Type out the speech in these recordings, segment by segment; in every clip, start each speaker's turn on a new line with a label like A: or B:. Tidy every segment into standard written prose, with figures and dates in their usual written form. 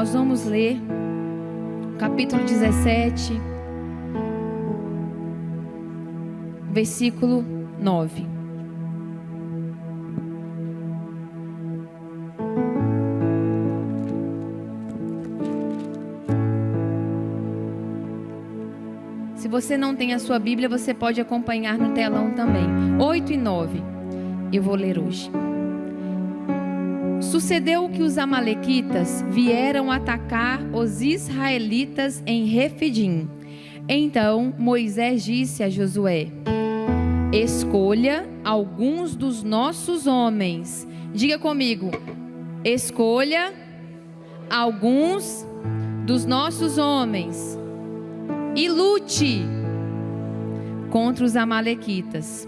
A: nós vamos ler capítulo 17, versículo 9. Se você não tem a sua Bíblia, você pode acompanhar no telão também. 8 e 9. Eu vou ler hoje. Sucedeu que os amalequitas vieram atacar os israelitas em Refidim. Então Moisés disse a Josué: escolha alguns dos nossos homens. Diga comigo: escolha alguns dos nossos homens e lute contra os amalequitas.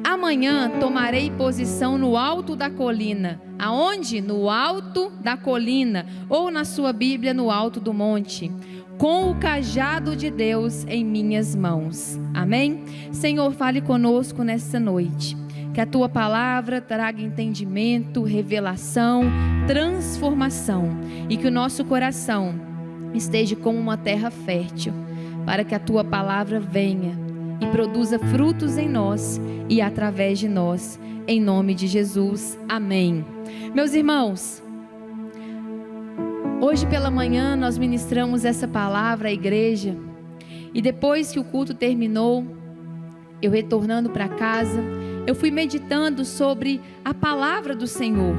A: Amanhã tomarei posição no alto da colina. Aonde? No alto da colina, ou na sua Bíblia, no alto do monte, com o cajado de Deus em minhas mãos. Amém? Senhor, fale conosco nesta noite. Que a tua palavra traga entendimento, revelação, transformação, e que o nosso coração esteja como uma terra fértil, para que a tua palavra venha e produza frutos em nós e através de nós, em nome de Jesus, amém. Meus irmãos, hoje pela manhã nós ministramos essa palavra à igreja, e depois que o culto terminou, eu retornando para casa, eu fui meditando sobre a palavra do Senhor,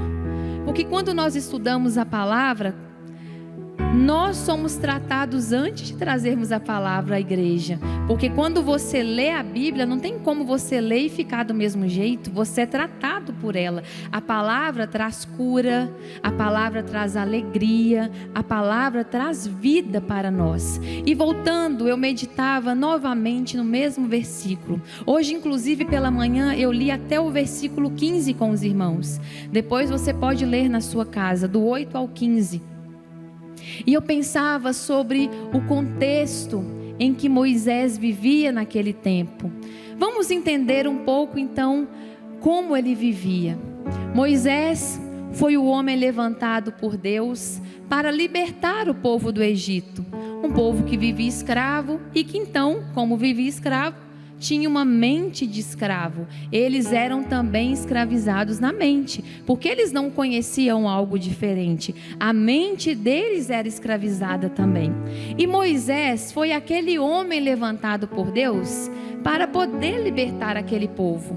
A: porque quando nós estudamos a palavra, nós somos tratados antes de trazermos a palavra à igreja, porque quando você lê a Bíblia, não tem como você ler e ficar do mesmo jeito, você é tratado por ela. A palavra traz cura, a palavra traz alegria, a palavra traz vida para nós. E voltando, eu meditava novamente no mesmo versículo. Hoje, inclusive pela manhã, eu li até o versículo 15 com os irmãos. Depois você pode ler na sua casa, do 8 ao 15. E eu pensava sobre o contexto em que Moisés vivia naquele tempo. Vamos entender um pouco então como ele vivia. Moisés foi o homem levantado por Deus para libertar o povo do Egito. Um povo que vivia escravo e que então, como vivia escravo, tinha uma mente de escravo. Eles eram também escravizados na mente, porque eles não conheciam algo diferente. A mente deles era escravizada também. E Moisés foi aquele homem levantado por Deus para poder libertar aquele povo.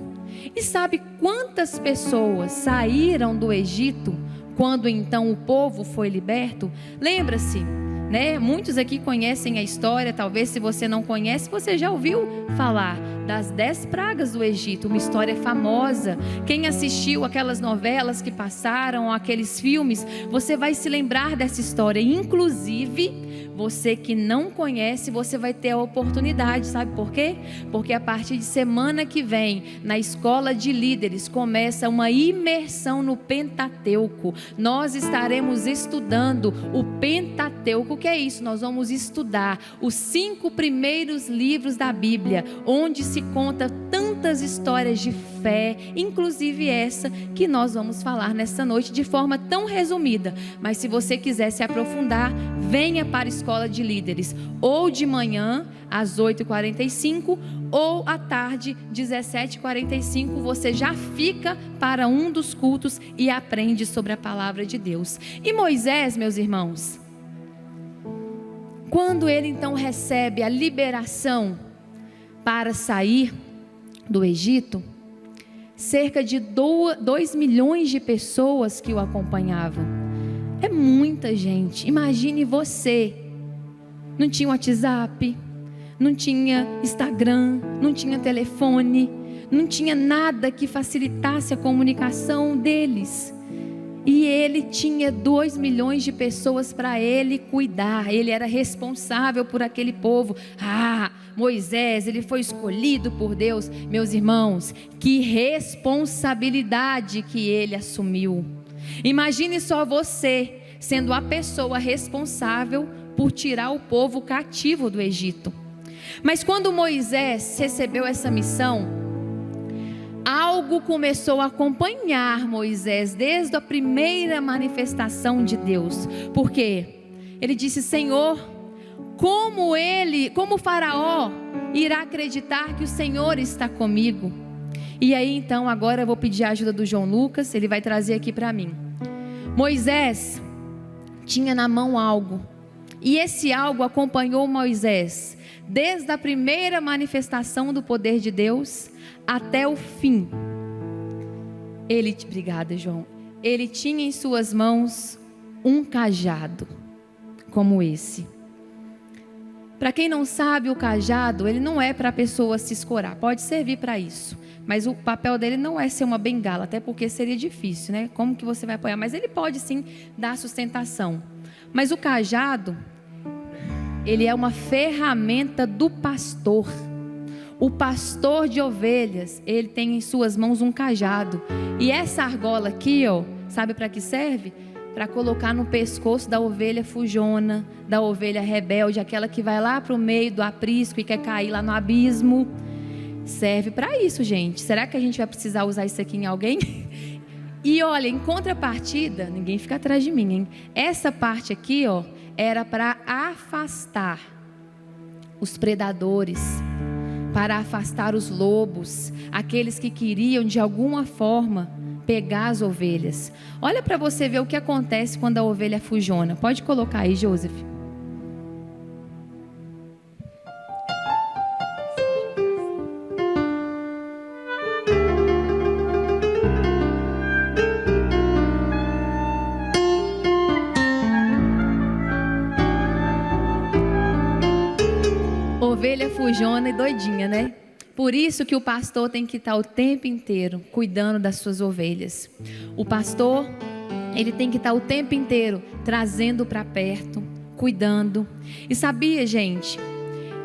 A: E sabe quantas pessoas saíram do Egito quando então o povo foi liberto? Lembra-se, né? Muitos aqui conhecem a história, talvez se você não conhece, você já ouviu falar das 10 pragas do Egito, uma história famosa. Quem assistiu aquelas novelas que passaram, aqueles filmes, você vai se lembrar dessa história. Inclusive, você que não conhece, você vai ter a oportunidade, sabe por quê? Porque a partir de semana que vem, na escola de líderes, começa uma imersão no Pentateuco. Nós estaremos estudando o Pentateuco. O que é isso? Nós vamos estudar os 5 primeiros livros da Bíblia, onde se conta tantas histórias de fé, inclusive essa que nós vamos falar nessa noite de forma tão resumida. Mas se você quiser se aprofundar, venha para a escola de líderes, ou de manhã às 8h45, ou à tarde 17h45, você já fica para um dos cultos e aprende sobre a palavra de Deus. E Moisés, meus irmãos, quando ele então recebe a liberação para sair do Egito, cerca de 2 milhões de pessoas que o acompanhavam. É muita gente. Imagine você. Não tinha WhatsApp, não tinha Instagram, não tinha telefone, não tinha nada que facilitasse a comunicação deles. E ele tinha 2 milhões de pessoas para ele cuidar. Ele era responsável por aquele povo. Moisés, ele foi escolhido por Deus. Meus irmãos, que responsabilidade que ele assumiu. Imagine só você sendo a pessoa responsável por tirar o povo cativo do Egito. Mas quando Moisés recebeu essa missão, algo começou a acompanhar Moisés desde a primeira manifestação de Deus. Por quê? Ele disse: Senhor, como o Faraó irá acreditar que o Senhor está comigo? E aí então agora eu vou pedir a ajuda do João Lucas, ele vai trazer aqui para mim. Moisés tinha na mão algo, e esse algo acompanhou Moisés desde a primeira manifestação do poder de Deus até o fim. Obrigada, João. Ele tinha em suas mãos um cajado como esse. Para quem não sabe, o cajado, ele não é para a pessoa se escorar, pode servir para isso, mas o papel dele não é ser uma bengala, até porque seria difícil, né? Como que você vai apoiar? Mas ele pode sim dar sustentação. Mas o cajado, ele é uma ferramenta do pastor. O pastor de ovelhas, ele tem em suas mãos um cajado. E essa argola aqui, ó, sabe para que serve? Para colocar no pescoço da ovelha fujona, da ovelha rebelde, aquela que vai lá para o meio do aprisco e quer cair lá no abismo. Serve para isso, gente. Será que a gente vai precisar usar isso aqui em alguém? E olha, em contrapartida, ninguém fica atrás de mim, hein? Essa parte aqui, ó, era para afastar os predadores, para afastar os lobos, aqueles que queriam de alguma forma pegar as ovelhas. Olha para você ver o que acontece quando a ovelha é fujona. Pode colocar aí, Joseph. Ovelha fujona e doidinha, né? Por isso que o pastor tem que estar o tempo inteiro cuidando das suas ovelhas. O pastor, ele tem que estar o tempo inteiro trazendo para perto, cuidando. E sabia, gente,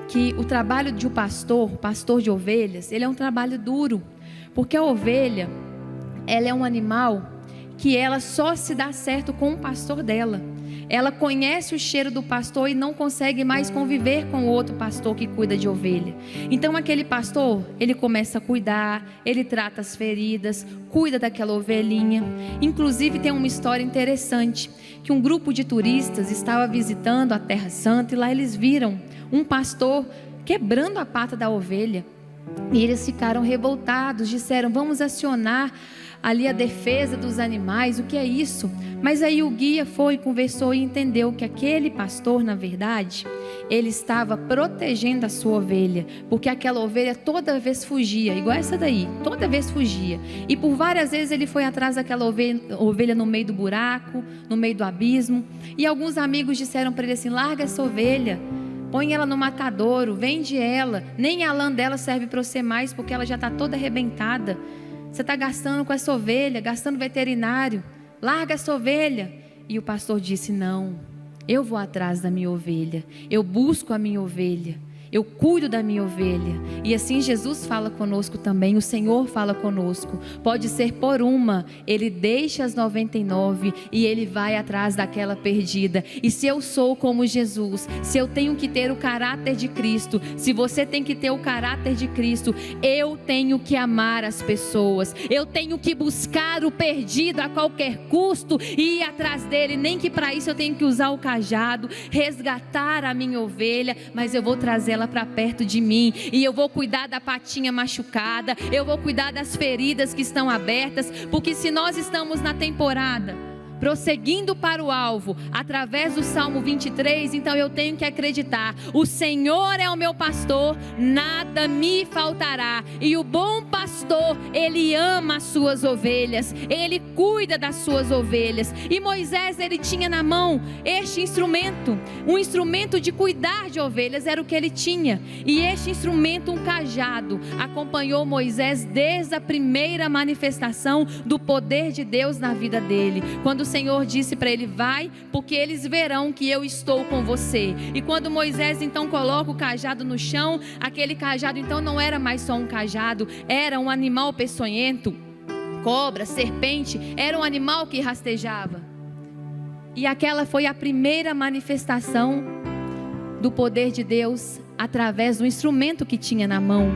A: que o trabalho de um pastor de ovelhas, ele é um trabalho duro. Porque a ovelha, ela é um animal que ela só se dá certo com o pastor dela. Ela conhece o cheiro do pastor e não consegue mais conviver com o outro pastor que cuida de ovelha. Então aquele pastor, ele começa a cuidar, ele trata as feridas, cuida daquela ovelhinha. Inclusive tem uma história interessante, que um grupo de turistas estava visitando a Terra Santa e lá eles viram um pastor quebrando a pata da ovelha. E eles ficaram revoltados, disseram: vamos acionar ali a defesa dos animais, o que é isso? Mas aí o guia foi, conversou e entendeu que aquele pastor, na verdade, ele estava protegendo a sua ovelha, porque aquela ovelha toda vez fugia, igual essa daí, toda vez fugia. E por várias vezes ele foi atrás daquela ovelha no meio do buraco, no meio do abismo. E alguns amigos disseram para ele assim: larga essa ovelha, põe ela no matadouro, vende ela, nem a lã dela serve para você mais, porque ela já está toda arrebentada. Você está gastando com essa ovelha, gastando veterinário, larga essa ovelha. E o pastor disse: não, eu vou atrás da minha ovelha, eu busco a minha ovelha, eu cuido da minha ovelha. E assim Jesus fala conosco também, o Senhor fala conosco. Pode ser por uma, Ele deixa as 99 e Ele vai atrás daquela perdida. E se eu sou como Jesus, se eu tenho que ter o caráter de Cristo, se você tem que ter o caráter de Cristo, eu tenho que amar as pessoas, eu tenho que buscar o perdido a qualquer custo e ir atrás dele, nem que para isso eu tenho que usar o cajado, resgatar a minha ovelha, mas eu vou trazê-la para perto de mim, e eu vou cuidar da patinha machucada, eu vou cuidar das feridas que estão abertas, porque se nós estamos na temporada prosseguindo para o alvo, através do Salmo 23, então eu tenho que acreditar: o Senhor é o meu pastor, nada me faltará. E o bom pastor, ele ama as suas ovelhas, ele cuida das suas ovelhas. E Moisés, ele tinha na mão este instrumento, um instrumento de cuidar de ovelhas, era o que ele tinha. E este instrumento, um cajado, acompanhou Moisés desde a primeira manifestação do poder de Deus na vida dele. Quando o Senhor disse para ele: vai, porque eles verão que eu estou com você. E quando Moisés então coloca o cajado no chão, aquele cajado então não era mais só um cajado, era um animal peçonhento, cobra, serpente, era um animal que rastejava. E aquela foi a primeira manifestação do poder de Deus através do instrumento que tinha na mão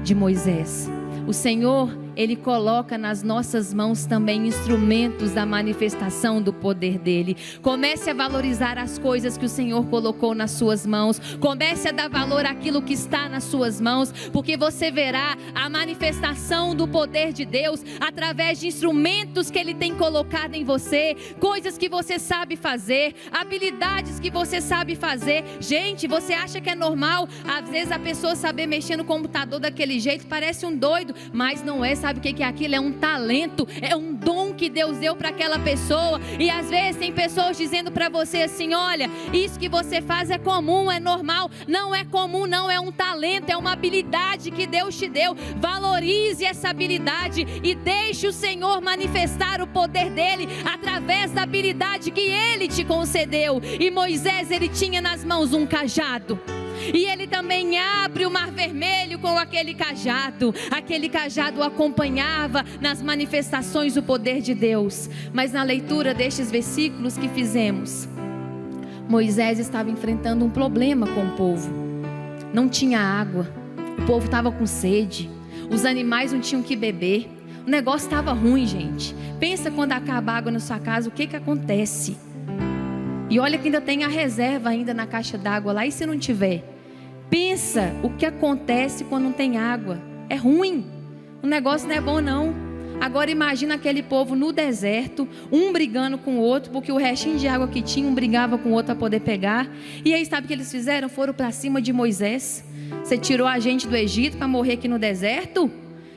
A: de Moisés. O Senhor, Ele coloca nas nossas mãos também instrumentos da manifestação do poder dele. Comece a valorizar as coisas que o Senhor colocou nas suas mãos. Comece a dar valor àquilo que está nas suas mãos, porque você verá a manifestação do poder de Deus através de instrumentos que Ele tem colocado em você, coisas que você sabe fazer, habilidades que você sabe fazer. Gente, você acha que é normal às vezes a pessoa saber mexer no computador daquele jeito? Parece um doido, mas não é. Sabe o que é aquilo? É um talento, é um dom que Deus deu para aquela pessoa. E às vezes tem pessoas dizendo para você assim: olha, isso que você faz é comum, é normal. Não é comum não, é um talento, é uma habilidade que Deus te deu. Valorize essa habilidade e deixe o Senhor manifestar o poder dele através da habilidade que Ele te concedeu. E Moisés, ele tinha nas mãos um cajado, e ele também abre o mar vermelho com aquele cajado. Aquele cajado o acompanhava nas manifestações do poder de Deus. Mas na leitura destes versículos que fizemos, Moisés estava enfrentando um problema com o povo. Não tinha água, o povo estava com sede, os animais não tinham que beber. O negócio estava ruim, gente. Pensa quando acaba a água na sua casa, o que acontece? E olha que ainda tem a reserva ainda na caixa d'água lá, e se não tiver? Pensa o que acontece quando não tem água. É ruim, o negócio não é bom não. Agora imagina aquele povo no deserto, um brigando com o outro, porque o restinho de água que tinha, um brigava com o outro para poder pegar. E aí sabe o que eles fizeram? Foram para cima de Moisés. Você tirou a gente do Egito para morrer aqui no deserto?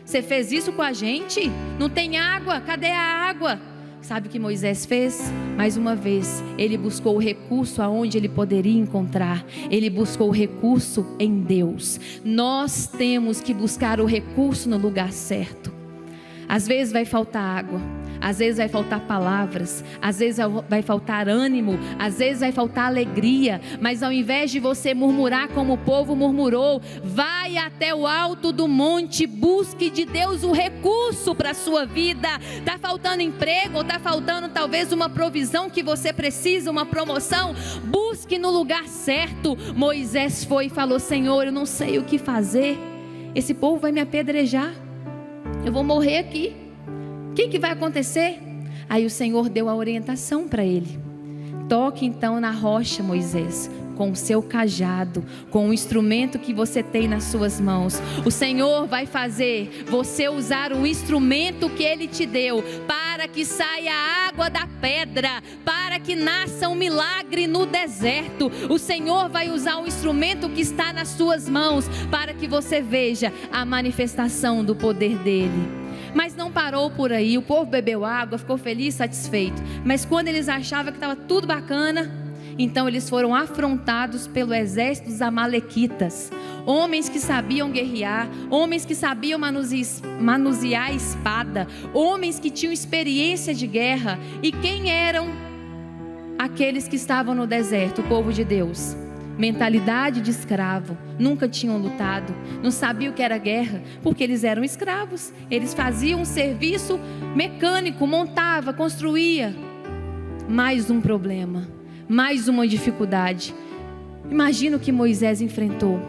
A: Você fez isso com a gente? Não tem água, cadê a água? Sabe o que Moisés fez? Mais uma vez, ele buscou o recurso aonde ele poderia encontrar. Ele buscou o recurso em Deus. Nós temos que buscar o recurso no lugar certo. Às vezes vai faltar água, às vezes vai faltar palavras, às vezes vai faltar ânimo, às vezes vai faltar alegria. Mas ao invés de você murmurar como o povo murmurou, vai até o alto do monte, busque de Deus o recurso para a sua vida. Está faltando emprego, ou está faltando talvez uma provisão que você precisa, uma promoção? Busque no lugar certo. Moisés foi e falou: Senhor, eu não sei o que fazer, esse povo vai me apedrejar, eu vou morrer aqui, o que vai acontecer? Aí o Senhor deu a orientação para ele: toque então na rocha, Moisés, com o seu cajado, com o instrumento que você tem nas suas mãos. O Senhor vai fazer você usar o instrumento que Ele te deu, para que saia água da pedra, para que nasça um milagre no deserto. O Senhor vai usar o instrumento que está nas suas mãos, para que você veja a manifestação do poder dele. Mas não parou por aí. O povo bebeu água, ficou feliz, satisfeito. Mas quando eles achavam que estava tudo bacana, então eles foram afrontados pelo exército dos amalequitas. Homens que sabiam guerrear, homens que sabiam manusear a espada, homens que tinham experiência de guerra. E quem eram aqueles que estavam no deserto? O povo de Deus. Mentalidade de escravo, nunca tinham lutado, não sabiam o que era guerra, porque eles eram escravos. Eles faziam um serviço mecânico, montava, construía. Mais um problema, mais uma dificuldade. Imagina o que Moisés enfrentou.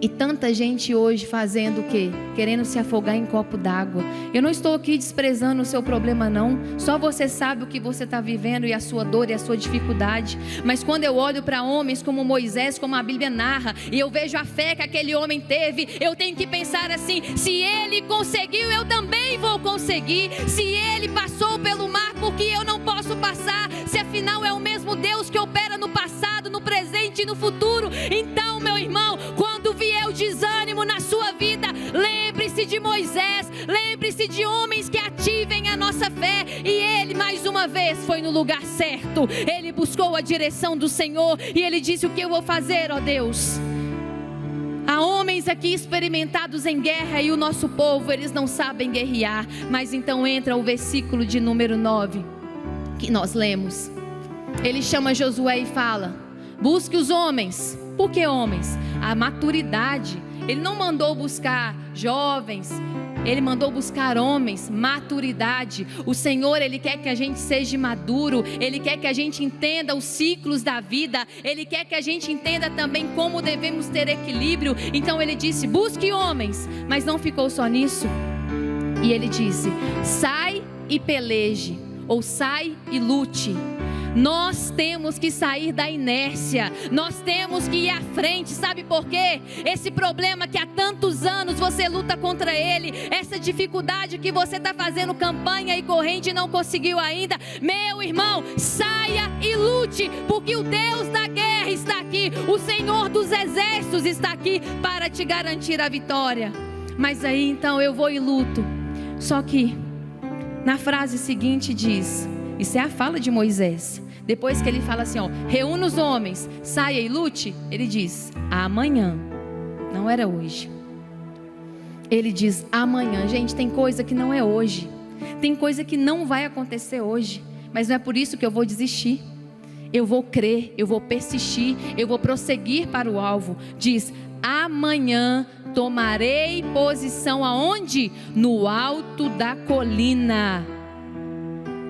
A: E tanta gente hoje fazendo o quê? Querendo se afogar em copo d'água. Eu não estou aqui desprezando o seu problema não. Só você sabe o que você está vivendo e a sua dor e a sua dificuldade. Mas quando eu olho para homens como Moisés, como a Bíblia narra, e eu vejo a fé que aquele homem teve, eu tenho que pensar assim: se ele conseguiu, eu também vou conseguir. Se ele passou pelo mar, porque eu não posso passar? Se afinal é o mesmo Deus que opera no passado, no presente e no futuro. Então, meu irmão, quando vier o desânimo na sua vida, lembre-se de Moisés, lembre-se de homens que ativem a nossa fé. E ele mais uma vez foi no lugar certo. Ele buscou a direção do Senhor e ele disse: o que eu vou fazer, ó Deus? Há homens aqui experimentados em guerra, e o nosso povo, eles não sabem guerrear. Mas então entra o versículo de número 9 que nós lemos. Ele chama Josué e fala: busque os homens. Por que homens? A maturidade. Ele não mandou buscar jovens, ele mandou buscar homens, maturidade. O Senhor, Ele quer que a gente seja maduro, Ele quer que a gente entenda os ciclos da vida, Ele quer que a gente entenda também como devemos ter equilíbrio. Então Ele disse: busque homens. Mas não ficou só nisso. E ele disse: sai e peleje, ou sai e lute. Nós temos que sair da inércia, nós temos que ir à frente. Sabe por quê? Esse problema que há tantos anos você luta contra ele, essa dificuldade que você está fazendo campanha e corrente e não conseguiu ainda, meu irmão, saia e lute, porque o Deus da guerra está aqui, o Senhor dos exércitos está aqui para te garantir a vitória. Mas aí então eu vou e luto. Só que na frase seguinte diz, isso é a fala de Moisés. Depois que ele fala assim, reúna os homens, saia e lute, ele diz, amanhã. Não era hoje. Ele diz, amanhã. Gente, tem coisa que não é hoje. Tem coisa que não vai acontecer hoje. Mas não é por isso que eu vou desistir. Eu vou crer, eu vou persistir, eu vou prosseguir para o alvo. Diz, amanhã tomarei posição aonde? No alto da colina.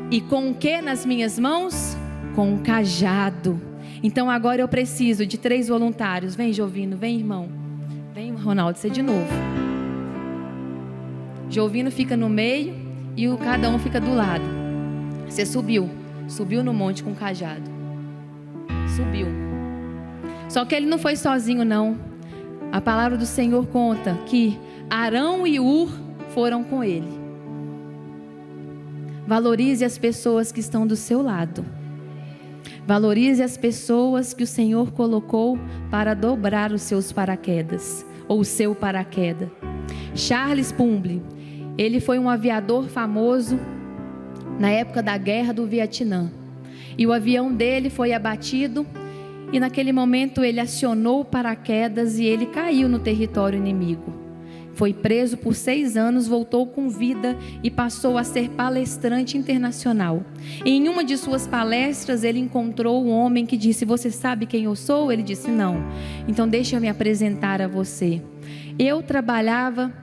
A: E com o que nas minhas mãos? Com um cajado. Então agora eu preciso de 3 voluntários. Vem, Jovino, vem, irmão. Vem, Ronaldo, você de novo. Jovino fica no meio e cada um fica do lado. Você subiu no monte com o cajado. Subiu. Só que ele não foi sozinho, não. A palavra do Senhor conta que Arão e Hur foram com ele. Valorize as pessoas que estão do seu lado. Valorize as pessoas que o Senhor colocou para dobrar os seus paraquedas, ou o seu paraquedas. Charles Pumble, ele foi um aviador famoso na época da guerra do Vietnã. E o avião dele foi abatido e naquele momento ele acionou o paraquedas e ele caiu no território inimigo. Foi preso por 6 anos, voltou com vida e passou a ser palestrante internacional. E em uma de suas palestras ele encontrou um homem que disse, você sabe quem eu sou? Ele disse, não. Então deixa eu me apresentar a você. Eu trabalhava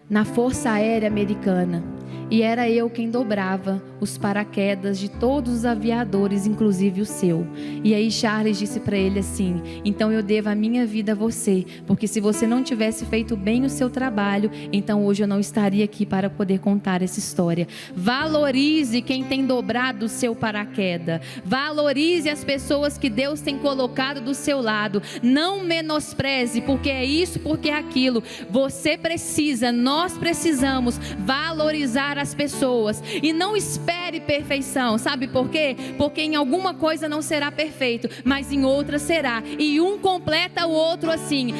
A: na Força Aérea Americana e era eu quem dobrava os paraquedas de todos os aviadores, inclusive o seu. E aí Charles disse para ele assim, então eu devo a minha vida a você, porque se você não tivesse feito bem o seu trabalho, então hoje eu não estaria aqui para poder contar essa história. Valorize quem tem dobrado o seu paraquedas, valorize as pessoas que Deus tem colocado do seu lado, não menospreze, porque é isso, porque é aquilo. Você precisa, nós precisamos valorizar as pessoas e não espere perfeição. Sabe por quê? Porque em alguma coisa não será perfeito, mas em outra será, e um completa o outro. Assim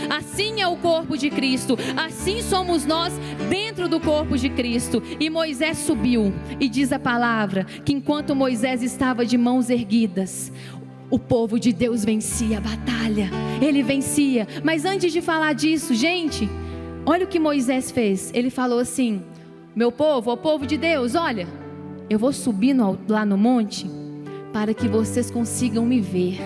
A: é o corpo de Cristo, assim somos nós dentro do corpo de Cristo. E Moisés subiu, e diz a palavra que enquanto Moisés estava de mãos erguidas, o povo de Deus vencia a batalha, ele vencia. Mas antes de falar disso, gente, olha o que Moisés fez. Ele falou assim, meu povo, o povo de Deus, olha, eu vou subir lá no monte para que vocês consigam me ver.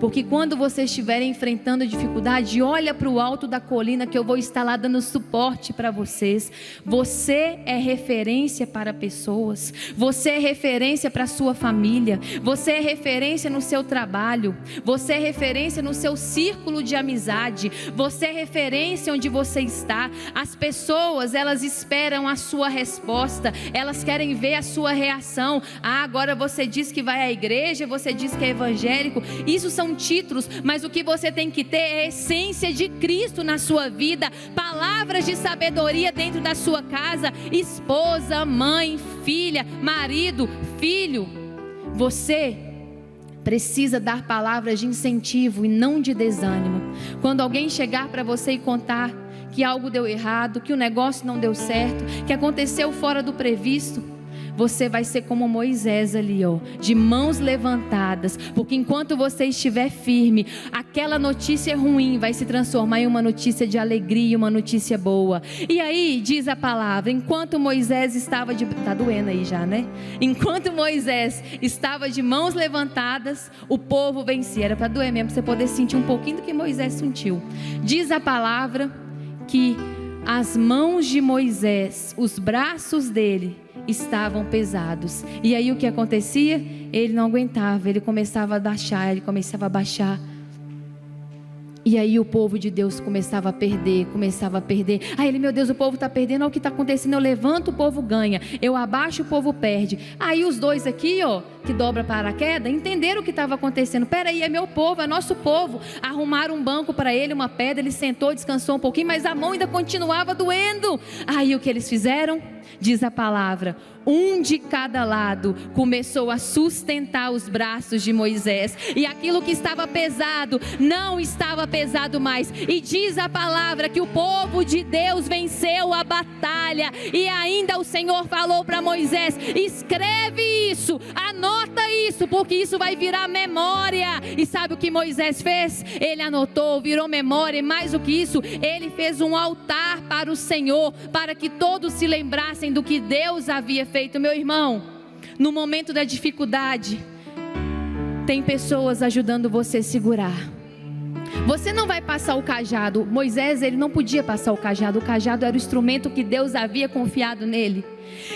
A: Porque quando vocês estiverem enfrentando dificuldade, olha para o alto da colina que eu vou estar lá dando suporte para vocês. Você é referência para pessoas, você é referência para a sua família, você é referência no seu trabalho, você é referência no seu círculo de amizade, você é referência onde você está. As pessoas, elas esperam a sua resposta, elas querem ver a sua reação. Agora você diz que vai à igreja, você diz que é evangélico, isso são títulos, mas o que você tem que ter é a essência de Cristo na sua vida, palavras de sabedoria dentro da sua casa, esposa, mãe, filha, marido, filho. Você precisa dar palavras de incentivo e não de desânimo. Quando alguém chegar para você e contar que algo deu errado, que o negócio não deu certo, que aconteceu fora do previsto, você vai ser como Moisés ali, de mãos levantadas, porque enquanto você estiver firme, aquela notícia ruim vai se transformar em uma notícia de alegria, uma notícia boa. E aí diz a palavra, enquanto Moisés estava tá doendo aí já, né? Enquanto Moisés estava de mãos levantadas, o povo vencia. Era para doer mesmo, para você poder sentir um pouquinho do que Moisés sentiu. Diz a palavra que as mãos de Moisés, os braços dele estavam pesados. E aí o que acontecia? Ele não aguentava, ele começava a baixar, E aí o povo de Deus começava a perder. Aí ele, meu Deus, o povo está perdendo, olha o que está acontecendo. Eu levanto, o povo ganha. Eu abaixo, o povo perde. Aí os dois aqui, ó, que dobra para a queda, entenderam o que estava acontecendo. Peraí, é meu povo, é nosso povo. Arrumaram um banco para ele, uma pedra, ele sentou, descansou um pouquinho, mas a mão ainda continuava doendo. Aí o que eles fizeram? Diz a palavra, um de cada lado começou a sustentar os braços de Moisés, e aquilo que estava pesado, não estava pesado mais, e diz a palavra que o povo de Deus venceu a batalha, e ainda o Senhor falou para Moisés, escreve isso, anota isso, porque isso vai virar memória. E sabe o que Moisés fez? Ele anotou, virou memória, e mais do que isso, ele fez um altar para o Senhor, para que todos se lembrassem do que Deus havia feito. Meu irmão, no momento da dificuldade, tem pessoas ajudando você a segurar. Você não vai passar o cajado. Moisés, ele não podia passar o cajado era o instrumento que Deus havia confiado nele.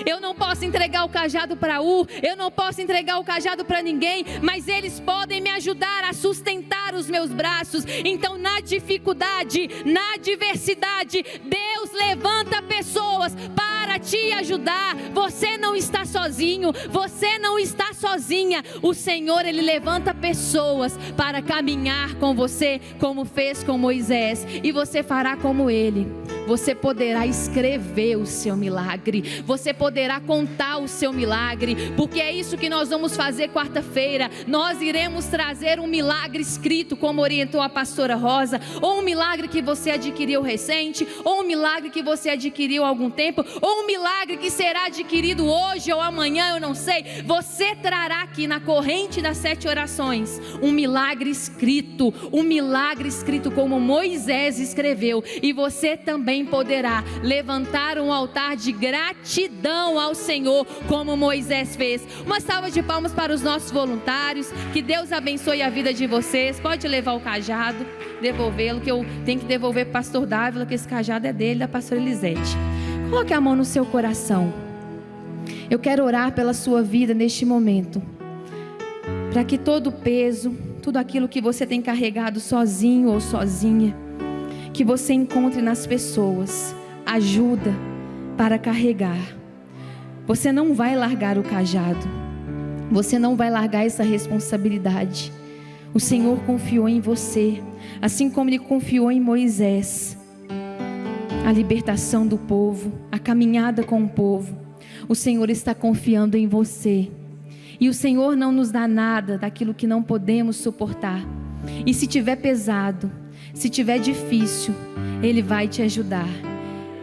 A: Eu não posso entregar o cajado para eu não posso entregar o cajado para ninguém, mas eles podem me ajudar a sustentar os meus braços. Então, na dificuldade, na adversidade, Deus levanta pessoas para te ajudar. Você não está sozinho, você não está sozinha. O Senhor, Ele levanta pessoas para caminhar com você, como fez com Moisés, e você fará como Ele. Você poderá escrever o seu milagre, você poderá contar o seu milagre, porque é isso que nós vamos fazer quarta-feira. Nós iremos trazer um milagre escrito, como orientou a pastora Rosa, ou um milagre que você adquiriu recente, ou um milagre que você adquiriu há algum tempo, ou um milagre que será adquirido hoje ou amanhã, eu não sei. Você trará aqui na corrente das 7 orações um milagre escrito como Moisés escreveu, e você também poderá levantar um altar de gratidão ao Senhor, como Moisés fez. Uma salva de palmas para os nossos voluntários. Que Deus abençoe a vida de vocês. Pode levar o cajado, devolvê-lo, que eu tenho que devolver para o pastor Dávila, que esse cajado é dele, da pastora Elisete. Coloque a mão no seu coração. Eu quero orar pela sua vida neste momento, para que todo o peso, tudo aquilo que você tem carregado sozinho ou sozinha, que você encontre nas pessoas ajuda para carregar. Você não vai largar o cajado, você não vai largar essa responsabilidade. O Senhor confiou em você, assim como Ele confiou em Moisés. A libertação do povo, a caminhada com o povo, o Senhor está confiando em você. E o Senhor não nos dá nada daquilo que não podemos suportar. E se tiver pesado, se tiver difícil, Ele vai te ajudar.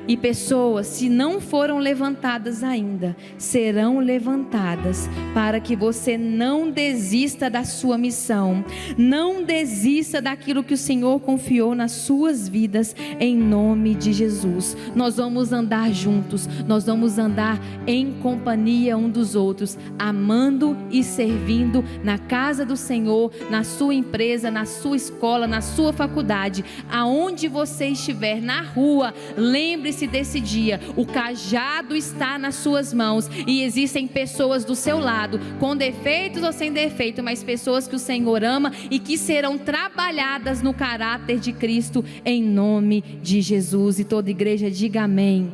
A: E pessoas, se não foram levantadas ainda, serão levantadas, para que você não desista da sua missão, não desista daquilo que o Senhor confiou nas suas vidas, em nome de Jesus. Nós vamos andar juntos, nós vamos andar em companhia um dos outros, amando e servindo na casa do Senhor, na sua empresa, na sua escola, na sua faculdade, aonde você estiver, na rua. Lembre-se desse dia, o cajado está nas suas mãos, e existem pessoas do seu lado, com defeitos ou sem defeito, mas pessoas que o Senhor ama e que serão trabalhadas no caráter de Cristo, em nome de Jesus. E toda igreja diga amém.